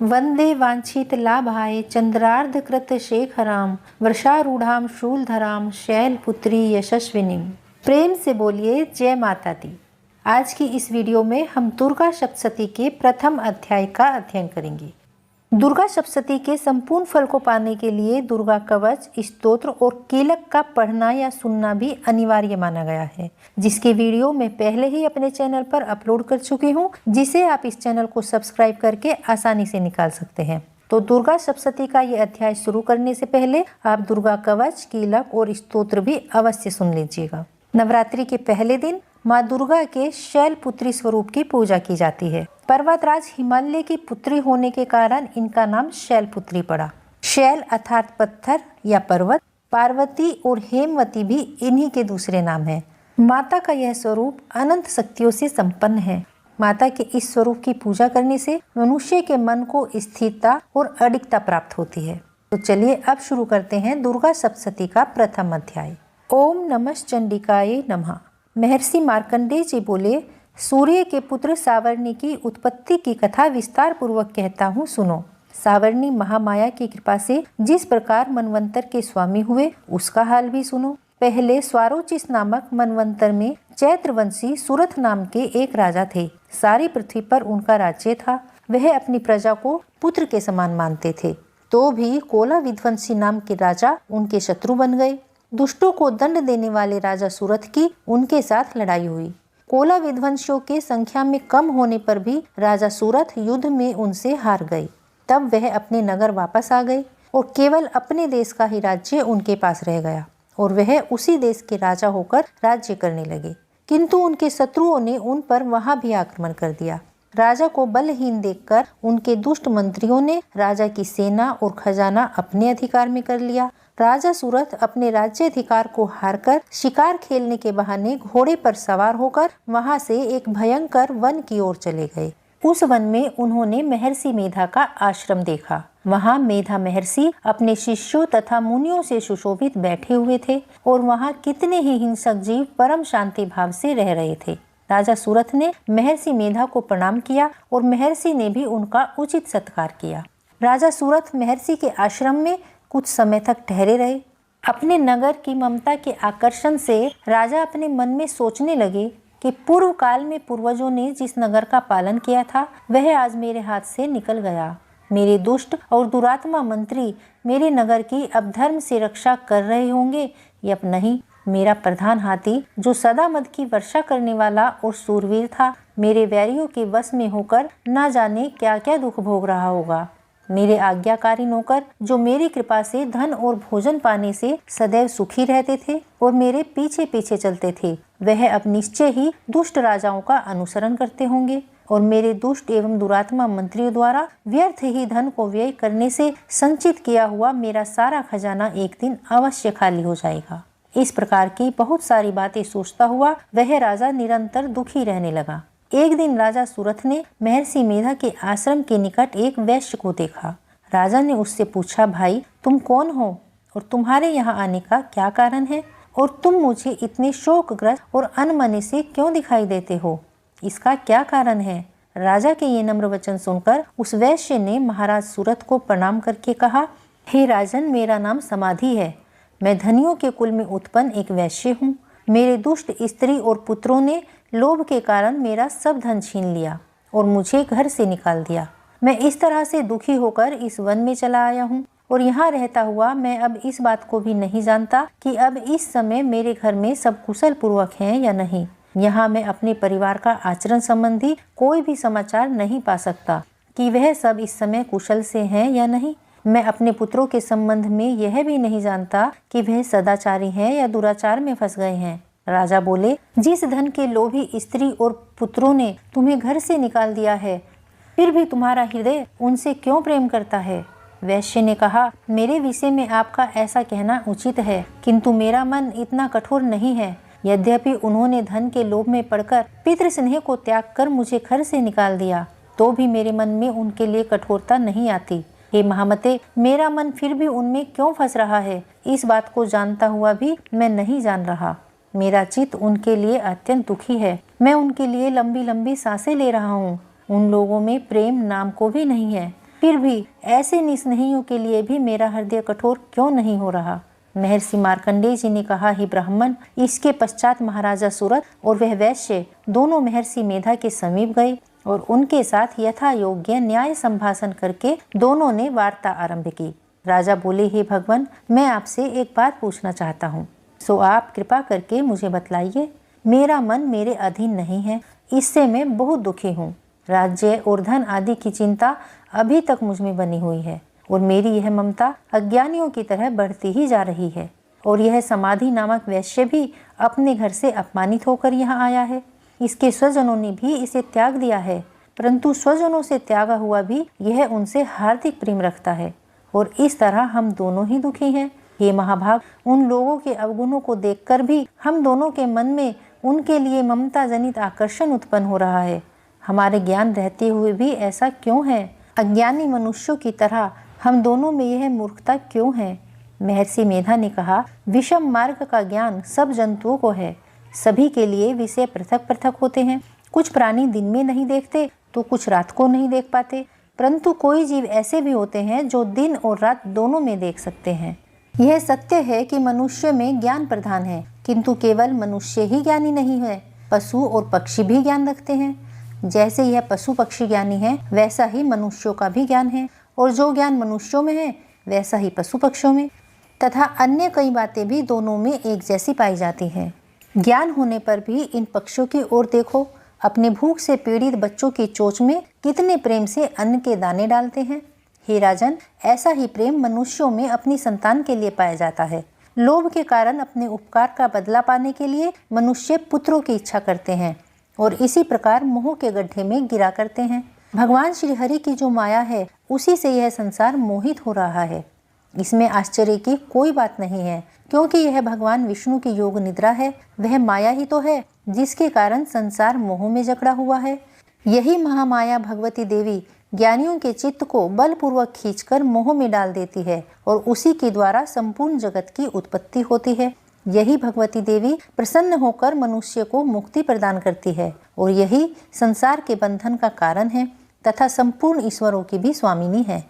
वंदे वांछित लाभाय चंद्रार्ध कृत शेखराम वर्षारूढ़ाम शूलधराम शैलपुत्री यशस्विनीम। प्रेम से बोलिए जय माता दी। आज की इस वीडियो में हम दुर्गा सप्तशती के प्रथम अध्याय का अध्ययन करेंगे। दुर्गा सप्तशती के संपूर्ण फल को पाने के लिए दुर्गा कवच, स्तोत्र और कीलक का पढ़ना या सुनना भी अनिवार्य माना गया है, जिसकी वीडियो मैं पहले ही अपने चैनल पर अपलोड कर चुकी हूं, जिसे आप इस चैनल को सब्सक्राइब करके आसानी से निकाल सकते हैं। तो दुर्गा सप्तशती का ये अध्याय शुरू करने से पहले आप दुर्गा कवच, कीलक और स्तोत्र भी अवश्य सुन लीजिएगा। नवरात्रि के पहले दिन माँ दुर्गा के शैलपुत्री स्वरूप की पूजा की जाती है। पर्वतराज हिमालय की पुत्री होने के कारण इनका नाम शैलपुत्री पड़ा। शैल अर्थात पत्थर या पर्वत, पार्वती और हेमवती भी इन्हीं के दूसरे नाम हैं। माता का यह स्वरूप अनंत शक्तियों से संपन्न है। माता के इस स्वरूप की पूजा करने से मनुष्य के मन को स्थिरता और अडिगता प्राप्त होती है। तो चलिए अब शुरू करते हैं दुर्गा सप्तशती का प्रथम अध्याय। ओम नमः चंडिकाय नमः। महर्षि मार्कंडेय जी बोले, सूर्य के पुत्र सावर्णी की उत्पत्ति की कथा विस्तार पूर्वक कहता हूँ, सुनो। सावर्णी महामाया की कृपा से जिस प्रकार मनवंतर के स्वामी हुए, उसका हाल भी सुनो। पहले स्वारोचिस नामक मनवंतर में चैत्रवंशी सुरथ नाम के एक राजा थे। सारी पृथ्वी पर उनका राज्य था। वह अपनी प्रजा को पुत्र के समान मानते थे। तो भी कोला विध्वंसी नाम के राजा उनके शत्रु बन गए। दुष्टों को दंड देने वाले राजा सूरथ की उनके साथ लड़ाई हुई। कोला विध्वंसियों के संख्या में कम होने पर भी राजा सूरथ युद्ध में उनसे हार गए। तब वह अपने नगर वापस आ गए और केवल अपने देश का ही राज्य उनके पास रह गया और वह उसी देश के राजा होकर राज्य करने लगे। किंतु उनके शत्रुओं ने उन पर वहां भी आक्रमण कर दिया। राजा को बलहीन देखकर उनके दुष्ट मंत्रियों ने राजा की सेना और खजाना अपने अधिकार में कर लिया। राजा सूरथ अपने राज्याधिकार को हारकर शिकार खेलने के बहाने घोड़े पर सवार होकर वहां से एक भयंकर वन की ओर चले गए। उस वन में उन्होंने महर्षि मेधा का आश्रम देखा। वहां मेधा महर्षि अपने शिष्यों तथा मुनियों से सुशोभित बैठे हुए थे और वहां कितने ही हिंसक जीव परम शांति भाव से रह रहे थे। राजा सूरथ ने महर्षि मेधा को प्रणाम किया और महर्षि ने भी उनका उचित सत्कार किया। राजा सूरथ महर्षि के आश्रम में कुछ समय तक ठहरे रहे। अपने नगर की ममता के आकर्षण से राजा अपने मन में सोचने लगे कि पूर्व काल में पूर्वजों ने जिस नगर का पालन किया था, वह आज मेरे हाथ से निकल गया। मेरे दुष्ट और दुरात्मा मंत्री मेरे नगर की अब धर्म से रक्षा कर रहे होंगे या अब नहीं। मेरा प्रधान हाथी, जो सदा मद की वर्षा करने वाला और सूरवीर था, मेरे वैरियों के वश में होकर न जाने क्या क्या दुख भोग रहा होगा। मेरे आज्ञाकारी नौकर, जो मेरी कृपा से धन और भोजन पाने से सदैव सुखी रहते थे और मेरे पीछे पीछे चलते थे, वह अब निश्चय ही दुष्ट राजाओं का अनुसरण करते होंगे और मेरे दुष्ट एवं दुरात्मा मंत्रियों द्वारा व्यर्थ ही धन को व्यय करने से संचित किया हुआ मेरा सारा खजाना एक दिन अवश्य खाली हो जाएगा। इस प्रकार की बहुत सारी बातें सोचता हुआ वह राजा निरंतर दुखी रहने लगा। एक दिन राजा सूरथ ने महर्षि मेधा के आश्रम के निकट एक वैश्य को देखा। राजा ने उससे पूछा, भाई तुम कौन हो और तुम्हारे यहाँ आने का क्या कारण है और तुम मुझे इतने शोकग्रस्त और अनमने से क्यों दिखाई देते हो? इसका क्या कारण है? राजा के ये नम्र वचन सुनकर उस वैश्य ने महाराज सूरथ को प्रणाम करके कहा, हे राजन, मेरा नाम समाधि है। मैं धनियों के कुल में उत्पन्न एक वैश्य हूँ। मेरे दुष्ट स्त्री और पुत्रों ने लोभ के कारण मेरा सब धन छीन लिया और मुझे घर से निकाल दिया। मैं इस तरह से दुखी होकर इस वन में चला आया हूँ और यहाँ रहता हुआ मैं अब इस बात को भी नहीं जानता कि अब इस समय मेरे घर में सब कुशल पूर्वक हैं या नहीं। यहाँ मैं अपने परिवार का आचरण संबंधी कोई भी समाचार नहीं पा सकता कि वह सब इस समय कुशल से हैं या नहीं। मैं अपने पुत्रों के संबंध में यह भी नहीं जानता कि वह सदाचारी हैं या दुराचार में फंस गए हैं। राजा बोले, जिस धन के लोभी स्त्री और पुत्रों ने तुम्हें घर से निकाल दिया है, फिर भी तुम्हारा हृदय उनसे क्यों प्रेम करता है? वैश्य ने कहा, मेरे विषय में आपका ऐसा कहना उचित है, किंतु मेरा मन इतना कठोर नहीं है। यद्यपि उन्होंने धन के लोभ में पड़कर पितृस्नेह को त्याग कर मुझे घर से निकाल दिया, तो भी मेरे मन में उनके लिए कठोरता नहीं आती। हे महामते, मेरा मन फिर भी उनमें क्यों फंस रहा है, इस बात को जानता हुआ भी मैं नहीं जान रहा। मेरा चित्त उनके लिए अत्यंत दुखी है। मैं उनके लिए लंबी लंबी सांसें ले रहा हूँ। उन लोगों में प्रेम नाम को भी नहीं है। फिर भी ऐसे निस्नेहियों के लिए भी मेरा हृदय कठोर क्यों नहीं हो रहा। महर्षि मार्कंडेय जी ने कहा, हे ब्राह्मण, इसके पश्चात महाराजा सुरथ और वह वैश्य दोनों महर्षि मेधा के समीप गए और उनके साथ यथा योग्य न्याय संभाषण करके दोनों ने वार्ता आरंभ की। राजा बोले, हे भगवान, मैं आपसे एक बात पूछना चाहता हूँ, सो आप कृपा करके मुझे बतलाइए। मेरा मन मेरे अधीन नहीं है, इससे मैं बहुत दुखी हूँ। राज्य और धन आदि की चिंता अभी तक मुझ में बनी हुई है और मेरी यह ममता अज्ञानियों की तरह बढ़ती ही जा रही है। और यह समाधि नामक वैश्य भी अपने घर से अपमानित होकर यहाँ आया है। इसके स्वजनों ने भी इसे त्याग दिया है, परंतु स्वजनों से त्यागा हुआ भी यह उनसे हार्दिक प्रेम रखता है और इस तरह हम दोनों ही दुखी हैं। हे महाभाग, उन लोगों के अवगुणों को देखकर भी हम दोनों के मन में उनके लिए ममता जनित आकर्षण उत्पन्न हो रहा है। हमारे ज्ञान रहते हुए भी ऐसा क्यों है? अज्ञानी मनुष्यों की तरह हम दोनों में यह मूर्खता क्यों है? महर्षि मेधा ने कहा, विषम मार्ग का ज्ञान सब जंतुओं को है। सभी के लिए विषय पृथक पृथक होते हैं। कुछ प्राणी दिन में नहीं देखते तो कुछ रात को नहीं देख पाते, परंतु कोई जीव ऐसे भी होते हैं जो दिन और रात दोनों में देख सकते हैं। यह सत्य है कि मनुष्य में ज्ञान प्रधान है, किंतु केवल मनुष्य ही ज्ञानी नहीं है, पशु और पक्षी भी ज्ञान रखते हैं। जैसे यह पशु पक्षी ज्ञानी है, वैसा ही मनुष्यों का भी ज्ञान है, और जो ज्ञान मनुष्यों में है वैसा ही पशु पक्षियों में, तथा अन्य कई बातें भी दोनों में एक जैसी पाई जाती हैं। ज्ञान होने पर भी इन पक्षियों की ओर देखो, अपने भूख से पीड़ित बच्चों की चोंच में कितने प्रेम से अन्न के दाने डालते हैं। हे राजन, ऐसा ही प्रेम मनुष्यों में अपनी संतान के लिए पाया जाता है। लोभ के कारण अपने उपकार का बदला पाने के लिए मनुष्य पुत्रों की इच्छा करते हैं और इसी प्रकार मोह के गड्ढे में गिरा करते हैं। भगवान श्री हरि की जो माया है, उसी से यह संसार मोहित हो रहा है। इसमें आश्चर्य की कोई बात नहीं है, क्योंकि यह भगवान विष्णु की योग निद्रा है। वह माया ही तो है जिसके कारण संसार मोह में जकड़ा हुआ है। यही महामाया भगवती देवी ज्ञानियों के चित्त को बलपूर्वक खींचकर मोह में डाल देती है और उसी के द्वारा संपूर्ण जगत की उत्पत्ति होती है। यही भगवती देवी प्रसन्न होकर मनुष्य को मुक्ति प्रदान करती है और यही संसार के बंधन का कारण है तथा संपूर्ण ईश्वरों की भी स्वामिनी है।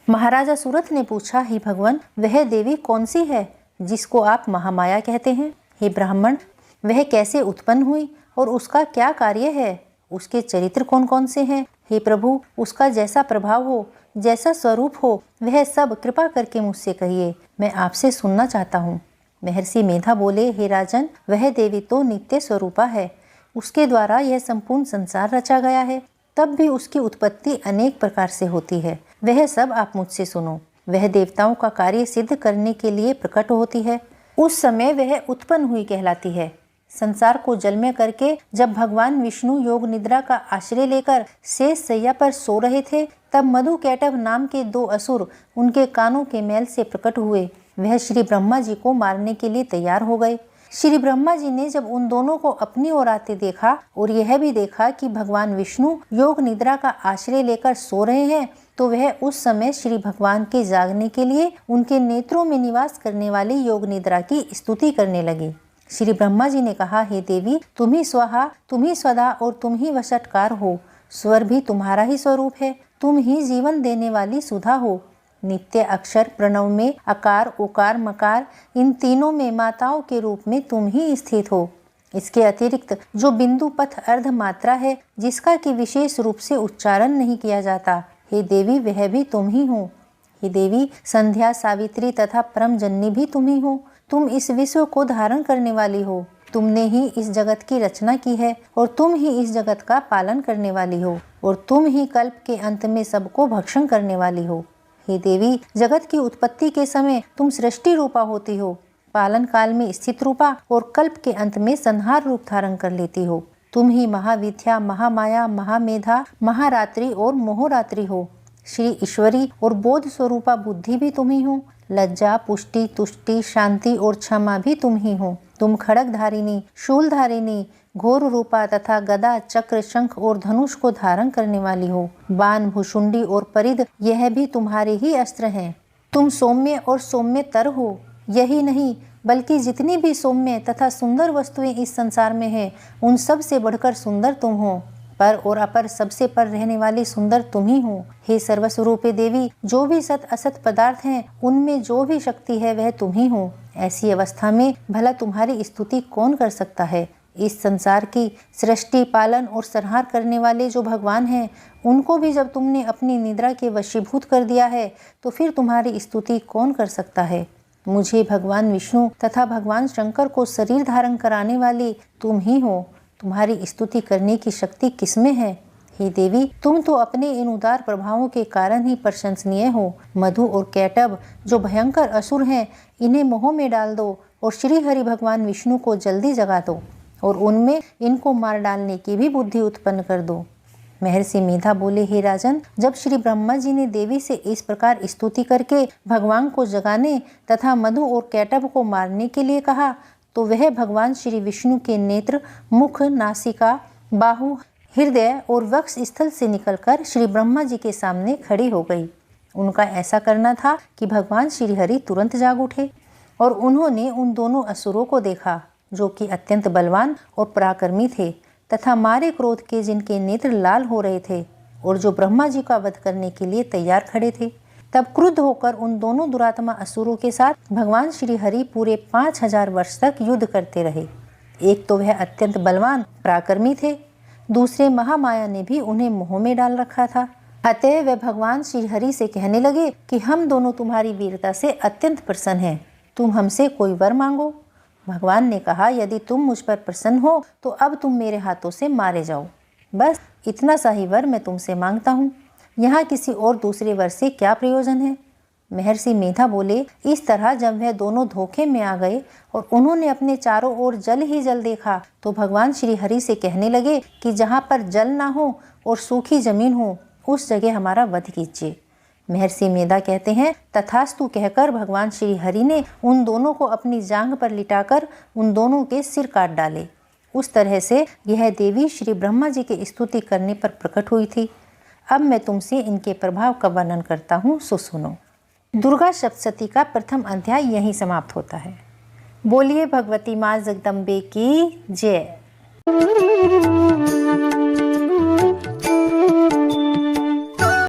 महाराजा सुरथ ने पूछा, हे भगवान, वह देवी कौन सी है जिसको आप महामाया कहते हैं? हे ब्राह्मण, वह कैसे उत्पन्न हुई और उसका क्या कार्य है? उसके चरित्र कौन कौन से हैं? हे प्रभु, उसका जैसा प्रभाव हो, जैसा स्वरूप हो, वह सब कृपा करके मुझसे कहिए, मैं आपसे सुनना चाहता हूँ। महर्षि मेधा बोले, हे राजन, वह देवी तो नित्य स्वरूपा है। उसके द्वारा यह संपूर्ण संसार रचा गया है, तब भी उसकी उत्पत्ति अनेक प्रकार से होती है। वह सब आप मुझसे सुनो। वह देवताओं का कार्य सिद्ध करने के लिए प्रकट होती है, उस समय वह उत्पन्न हुई कहलाती है। संसार को जल में करके जब भगवान विष्णु योग निद्रा का आश्रय लेकर शेष सैया पर सो रहे थे, तब मधु कैटभ नाम के दो असुर उनके कानों के मैल से प्रकट हुए। वह श्री ब्रह्मा जी को मारने के लिए तैयार हो गए। श्री ब्रह्मा जी ने जब उन दोनों को अपनी ओर आते देखा और यह भी देखा कि भगवान विष्णु योग निद्रा का आश्रय लेकर सो रहे हैं, तो वह उस समय श्री भगवान के जागने के लिए उनके नेत्रों में निवास करने वाली योग निद्रा की स्तुति करने लगे। श्री ब्रह्मा जी ने कहा, हे देवी, तुम ही स्वाहा, तुम ही स्वधा और तुम ही वशटकार हो। स्वर भी तुम्हारा ही स्वरूप है, तुम ही जीवन देने वाली सुधा हो। नित्य अक्षर प्रणव में अकार उकार मकार, इन तीनों में माताओं के रूप में तुम ही स्थित हो। इसके अतिरिक्त जो बिंदु पथ अर्ध मात्रा है, जिसका कि विशेष रूप से उच्चारण नहीं किया जाता, हे देवी, वह भी तुम ही हो। हे देवी, संध्या, सावित्री तथा परम जननी भी तुम ही हो। तुम इस विश्व को धारण करने वाली हो। तुमने ही इस जगत की रचना की है और तुम ही इस जगत का पालन करने वाली हो और तुम ही कल्प के अंत में सबको भक्षण करने वाली हो। हे देवी, जगत की उत्पत्ति के समय तुम सृष्टि रूपा होती हो, पालन काल में स्थित रूपा और कल्प के अंत में संहार रूप धारण कर लेती हो। तुम ही महाविद्या, महामाया, महामेधा, महारात्रि और मोहरात्रि हो। श्री ईश्वरी और बोध स्वरूपा बुद्धि भी तुम ही हो। लज्जा, पुष्टि, तुष्टि, शांति और क्षमा भी तुम ही हो। तुम खड़ग धारिणी, शूल धारिणी, घोर रूपा तथा गदा, चक्र, शंख और धनुष को धारण करने वाली हो। बाण, भुशुंडी और परिध, यह भी तुम्हारे ही अस्त्र हैं। तुम सौम्य और सौम्यतर हो। यही नहीं, बल्कि जितनी भी सौम्य तथा सुंदर वस्तुएं इस संसार में है, उन सब से बढ़कर सुंदर तुम हो। पर और अपर सबसे पर रहने वाली सुंदर तुम ही हो। हे सर्वस्वरूपे देवी, जो भी सत असत पदार्थ हैं, उनमें जो भी शक्ति है वह तुम ही हो। ऐसी अवस्था में भला तुम्हारी स्तुति कौन कर सकता है। इस संसार की सृष्टि, पालन और संहार करने वाले जो भगवान हैं, उनको भी जब तुमने अपनी निद्रा के वशीभूत कर दिया है, तो फिर तुम्हारी स्तुति कौन कर सकता है। मुझे भगवान विष्णु तथा भगवान शंकर को शरीर धारण कराने वाली तुम ही हो। तुम्हारी स्तुति करने की शक्ति किसमें है। हे देवी, तुम तो अपने इन उदार प्रभावों के कारण ही प्रशंसनीय हो। मधु और कैटभ जो भयंकर असुर हैं, इन्हें मोह में डाल दो और श्री हरि भगवान विष्णु को जल्दी जगा दो और उनमें इनको मार डालने की भी बुद्धि उत्पन्न कर दो। महर्षि मेधा बोले, हे राजन, जब श्री ब्रह्मा जी ने देवी से इस प्रकार स्तुति करके भगवान को जगाने तथा मधु और कैटभ को मारने के लिए कहा, तो वह भगवान श्री विष्णु के नेत्र, मुख, नासिका, बाहु, हृदय और वक्ष स्थल से निकलकर श्री ब्रह्मा जी के सामने खड़ी हो गई। उनका ऐसा करना था कि भगवान श्री हरि तुरंत जाग उठे और उन्होंने उन दोनों असुरों को देखा जो कि अत्यंत बलवान और पराक्रमी थे तथा मारे क्रोध के जिनके नेत्र लाल हो रहे थे और जो ब्रह्मा जी का वध करने के लिए तैयार खड़े थे। तब क्रुद्ध होकर उन दोनों दुरात्मा असुरों के साथ भगवान श्री हरि पूरे 5000 वर्ष तक युद्ध करते रहे। एक तो वह अत्यंत बलवान पराक्रमी थे, दूसरे महामाया ने भी उन्हें मोह में डाल रखा था। अतः वे भगवान श्री हरि से कहने लगे कि हम दोनों तुम्हारी वीरता से अत्यंत प्रसन्न हैं, तुम हमसे कोई वर मांगो। भगवान ने कहा, यदि तुम मुझ पर प्रसन्न हो तो अब तुम मेरे हाथों से मारे जाओ। बस इतना सा ही वर मैं तुमसे मांगता हूँ, यहाँ किसी और दूसरे वर से क्या प्रयोजन है। महर्षि मेधा बोले, इस तरह जब वह दोनों धोखे में आ गए और उन्होंने अपने चारों ओर जल ही जल देखा, तो भगवान श्री हरि से कहने लगे कि जहाँ पर जल ना हो और सूखी जमीन हो, उस जगह हमारा वध कीजिए। महर्षि मेधा कहते हैं, तथास्तु कहकर भगवान श्री हरि ने उन दोनों को अपनी जांघ पर लिटाकर उन दोनों के सिर काट डाले। उस तरह से यह देवी श्री ब्रह्मा जी की स्तुति करने पर प्रकट हुई थी। अब मैं तुमसे इनके प्रभाव का वर्णन करता हूँ, सो सुनो। दुर्गा सप्तशती का प्रथम अध्याय यहीं समाप्त होता है। बोलिए भगवती माँ जगदम्बे की जय।